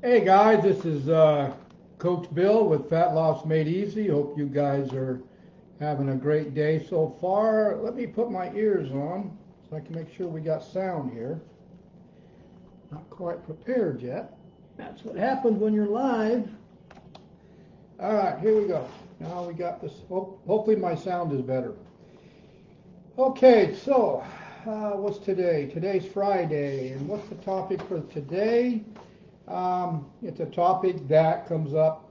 Hey guys, this is Coach Bill with Fat Loss Made Easy. Hope you guys are having a great day so far. Let me put my ears on so I can make sure we got sound here. Not quite prepared yet. That's what happens when you're live. All right, here we go. Now we got this. Hopefully my sound is better. Okay, so what's today? Today's Friday, and what's the topic for today? It's a topic that comes up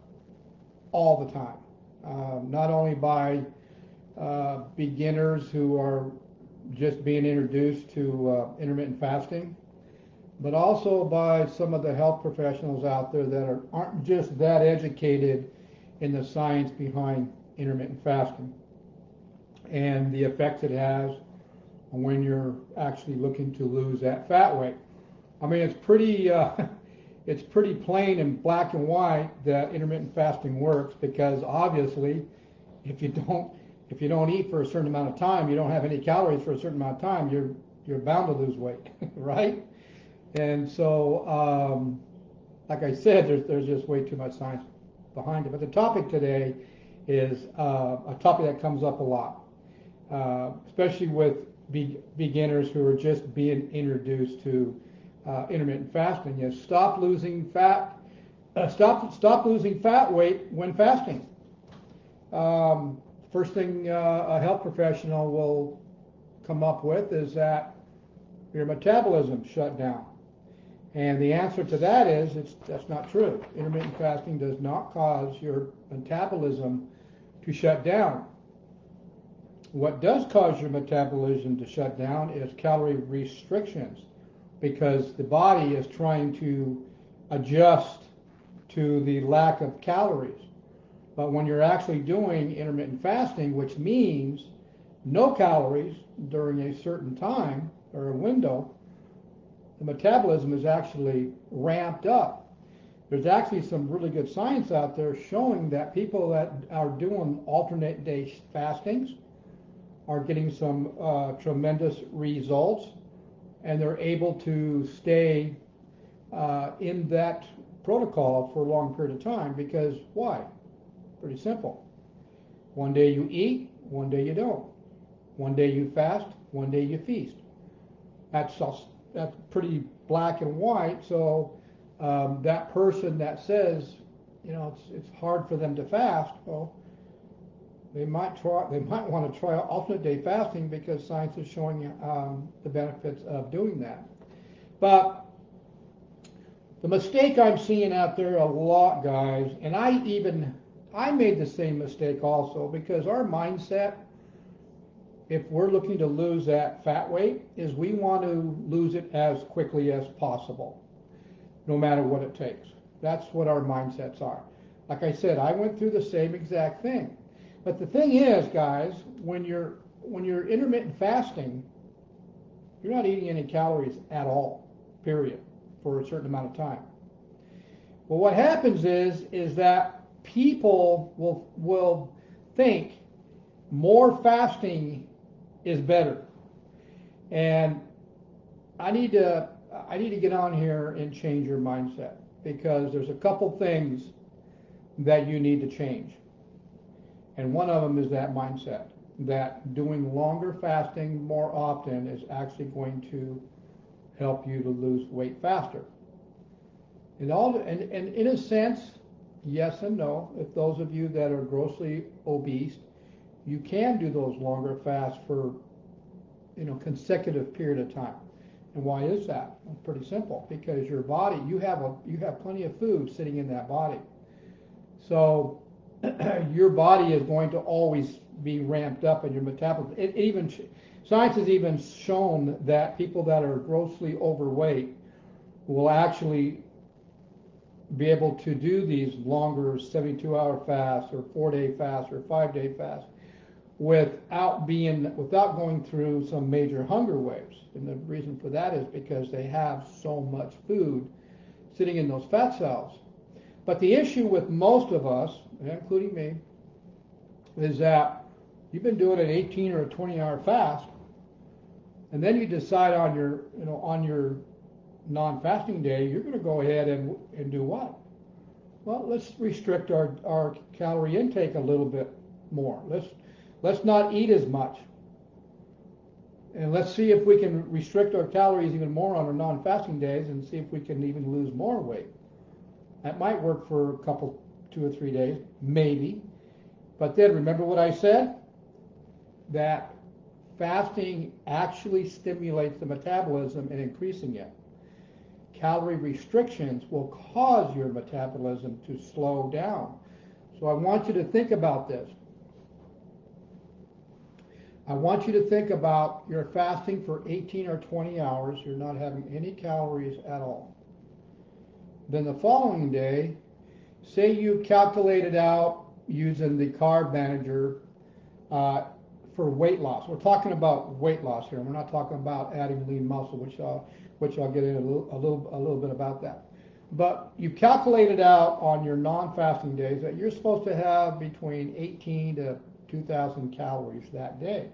all the time, not only by beginners who are just being introduced to intermittent fasting, but also by some of the health professionals out there that aren't just that educated in the science behind intermittent fasting and the effects it has when you're actually looking to lose that fat weight. I mean, it's pretty it's pretty plain and black and white that intermittent fasting works, because obviously if you don't eat for a certain amount of time, you don't have any calories for a certain amount of time, you're bound to lose weight, right? And so like I said, there's just way too much science behind it. But the topic today is a topic that comes up a lot, especially with beginners who are just being introduced to intermittent fasting. Is stop losing fat weight when fasting. First thing a health professional will come up with is that your metabolism shut down, and the answer to that is that's not true. Intermittent fasting does not cause your metabolism to shut down. What does cause your metabolism to shut down is calorie restrictions, because the body is trying to adjust to the lack of calories. But when you're actually doing intermittent fasting, which means no calories during a certain time or a window, the metabolism is actually ramped up. There's actually some really good science out there showing that people that are doing alternate day fastings are getting some tremendous results, and they're able to stay in that protocol for a long period of time. Because why? Pretty simple. One day you eat, one day you don't. One day you fast, one day you feast. That's pretty black and white. So that person that says, it's hard for them to fast, well, they might want to try alternate day fasting, because science is showing the benefits of doing that. But the mistake I'm seeing out there a lot, guys, and I made the same mistake also, because our mindset, if we're looking to lose that fat weight, is we want to lose it as quickly as possible, no matter what it takes. That's what our mindsets are. Like I said, I went through the same exact thing. But the thing is, guys, when you're intermittent fasting, you're not eating any calories at all, period, for a certain amount of time. Well, what happens is that people will think more fasting is better. And I need to get on here and change your mindset, because there's a couple things that you need to change. And one of them is that mindset, that doing longer fasting more often is actually going to help you to lose weight faster. And in a sense, yes and no. If those of you that are grossly obese, you can do those longer fasts for consecutive period of time. And why is that? Well, pretty simple. Because your body, you have plenty of food sitting in that body. So your body is going to always be ramped up in your metabolism. Science has even shown that people that are grossly overweight will actually be able to do these longer 72-hour fasts or 4-day fasts or 5-day fasts without going through some major hunger waves. And the reason for that is because they have so much food sitting in those fat cells. But the issue with most of us, including me, is that you've been doing an 18 or a 20-hour fast, and then you decide on your non-fasting day, you're going to go ahead and do what? Well, let's restrict our calorie intake a little bit more. Let's not eat as much. And let's see if we can restrict our calories even more on our non-fasting days and see if we can even lose more weight. That might work for a couple, 2 or 3 days, maybe. But then remember what I said? That fasting actually stimulates the metabolism and increasing it. Calorie restrictions will cause your metabolism to slow down. So I want you to think about this. I want you to think about you're fasting for 18 or 20 hours. You're not having any calories at all. Then the following day, say you calculate it out using the carb manager for weight loss. We're talking about weight loss here. We're not talking about adding lean muscle, which I'll get in a little bit about that. But you calculate it out on your non-fasting days that you're supposed to have between 18 to 2,000 calories that day.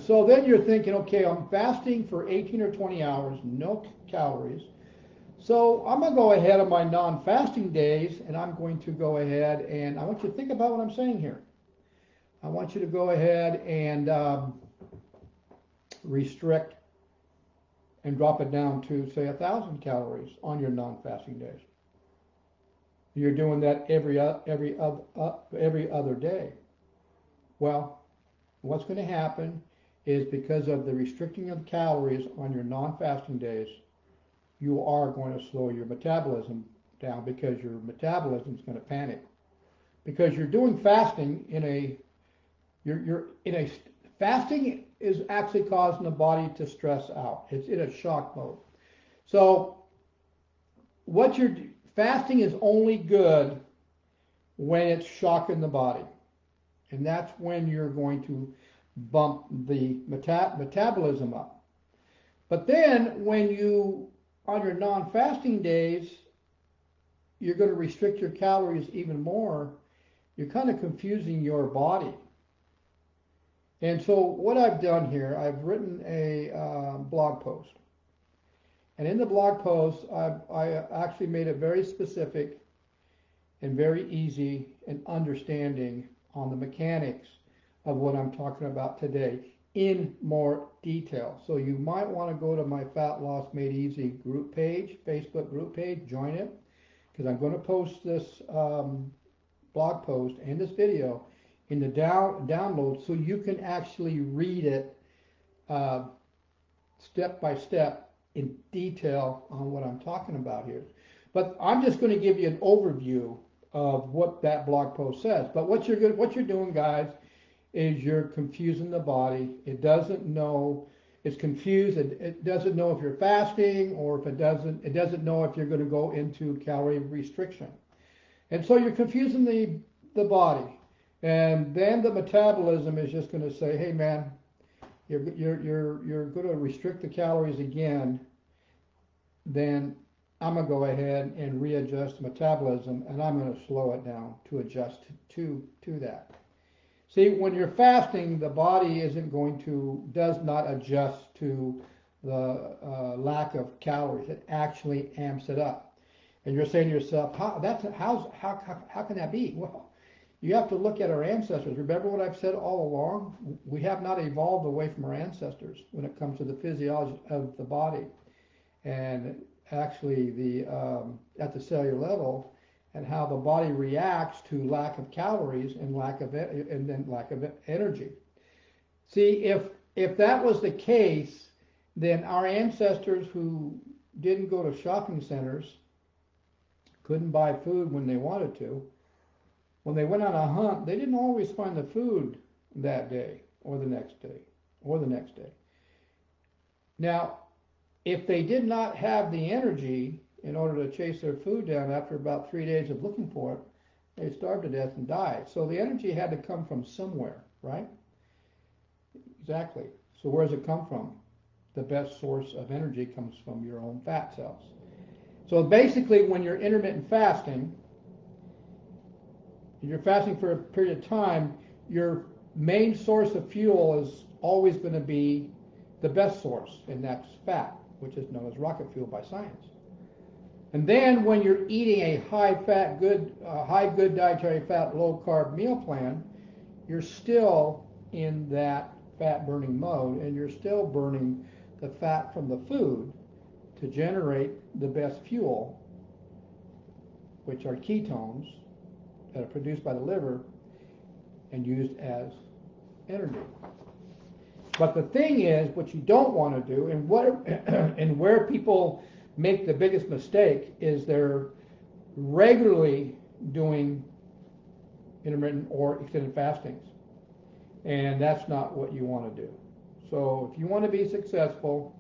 So then you're thinking, okay, I'm fasting for 18 or 20 hours, no calories. So I'm going to go ahead on my non-fasting days, and I'm going to go ahead and I want you to think about what I'm saying here. I want you to go ahead and restrict and drop it down to, say, 1,000 calories on your non-fasting days. You're doing that every other day. Well, what's going to happen is because of the restricting of calories on your non-fasting days, you are going to slow your metabolism down because your metabolism is going to panic. Because you're doing fasting fasting is actually causing the body to stress out. It's in a shock mode. So fasting is only good when it's shocking the body. And that's when you're going to bump the metabolism up. But then when you, on your non-fasting days, you're going to restrict your calories even more, you're kind of confusing your body. And so what I've done here, I've written a blog post. And in the blog post, I actually made it very specific and very easy and understanding on the mechanics of what I'm talking about today in more detail. So you might want to go to my Fat Loss Made Easy group page, Facebook group page, join it, because I'm going to post this blog post and this video in the download so you can actually read it step by step in detail on what I'm talking about here. But I'm just going to give you an overview of what that blog post says. But what you're doing, guys, is you're confusing the body. It doesn't know. It's confused. It doesn't know if you're fasting, or if it doesn't know if you're going to go into calorie restriction. And so you're confusing the body. And then the metabolism is just going to say, hey man, you're going to restrict the calories again. Then I'm going to go ahead and readjust the metabolism, and I'm going to slow it down to adjust to that. See, when you're fasting, the body does not adjust to the lack of calories. It actually amps it up. And you're saying to yourself, how can that be? Well, you have to look at our ancestors. Remember what I've said all along? We have not evolved away from our ancestors when it comes to the physiology of the body. And actually at the cellular level, and how the body reacts to lack of calories and then lack of energy. See, if that was the case, then our ancestors who didn't go to shopping centers, couldn't buy food when they wanted to, when they went on a hunt, they didn't always find the food that day or the next day or the next day. Now, if they did not have the energy in order to chase their food down after about 3 days of looking for it, they starved to death and died. So the energy had to come from somewhere, right? Exactly. So where does it come from? The best source of energy comes from your own fat cells. So basically, when you're intermittent fasting, and you're fasting for a period of time, your main source of fuel is always going to be the best source, and that's fat. which is known as rocket fuel by science. And then when you're eating a high good dietary fat, low carb meal plan, you're still in that fat burning mode, and you're still burning the fat from the food to generate the best fuel, which are ketones that are produced by the liver and used as energy. But the thing is, what you don't want to do, and where people make the biggest mistake, is they're regularly doing intermittent or extended fastings. And that's not what you want to do. So if you want to be successful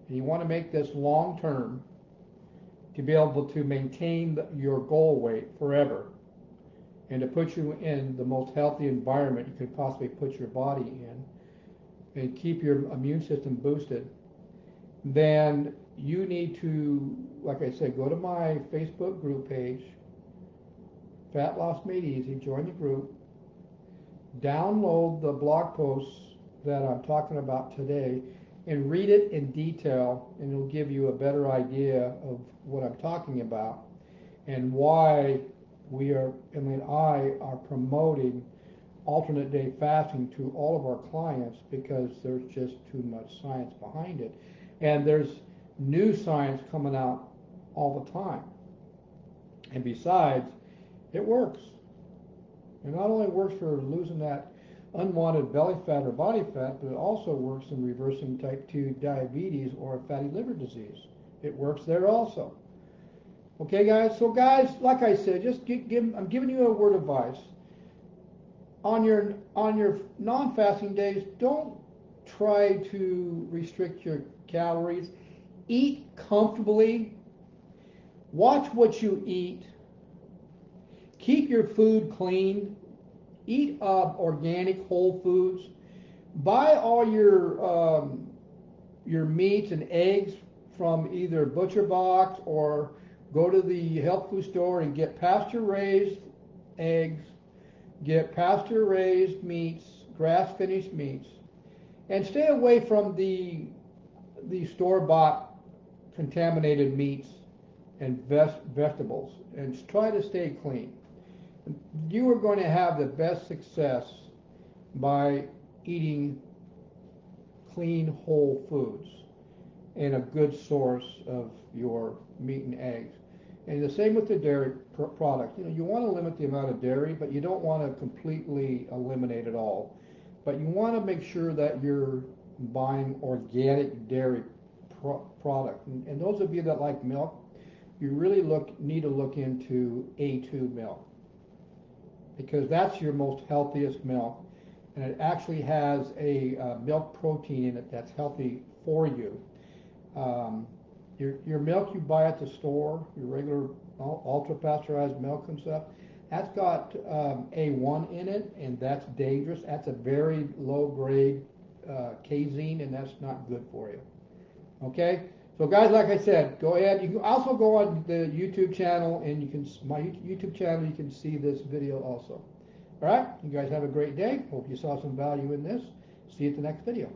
and you want to make this long term, to be able to maintain your goal weight forever and to put you in the most healthy environment you could possibly put your body in and keep your immune system boosted, then you need to, like I said, go to my Facebook group page, Fat Loss Made Easy, join the group, download the blog posts that I'm talking about today, and read it in detail, and it'll give you a better idea of what I'm talking about and why I are promoting alternate day fasting to all of our clients, because there's just too much science behind it. And there's new science coming out all the time. And besides, it works. It not only works for losing that unwanted belly fat or body fat, but it also works in reversing type 2 diabetes or fatty liver disease. It works there also. Okay, guys? So, guys, like I said, I'm giving you a word of advice. On your non-fasting days, don't try to restrict your calories. Eat comfortably. Watch what you eat. Keep your food clean. Eat organic whole foods. Buy all your meats and eggs from either Butcher Box, or go to the health food store and get pasture-raised eggs, get pasture-raised meats, grass-finished meats, and stay away from the store-bought contaminated meats and vegetables, and try to stay clean. You are going to have the best success by eating clean whole foods and a good source of your meat and eggs. And the same with the dairy products. You want to limit the amount of dairy, but you don't want to completely eliminate it all. But you want to make sure that you're buying organic dairy product. And those of you that like milk, you really need to look into A2 milk, because that's your most healthiest milk, and it actually has a milk protein in it that's healthy for you. Your milk you buy at the store, your regular ultra pasteurized milk and stuff, that's got A1 in it, and that's dangerous. That's a very low grade casein, and that's not good for you. Okay? So guys, like I said, go ahead. You can also go on the YouTube channel, and my YouTube channel, you can see this video also. All right? You guys have a great day. Hope you saw some value in this. See you at the next video.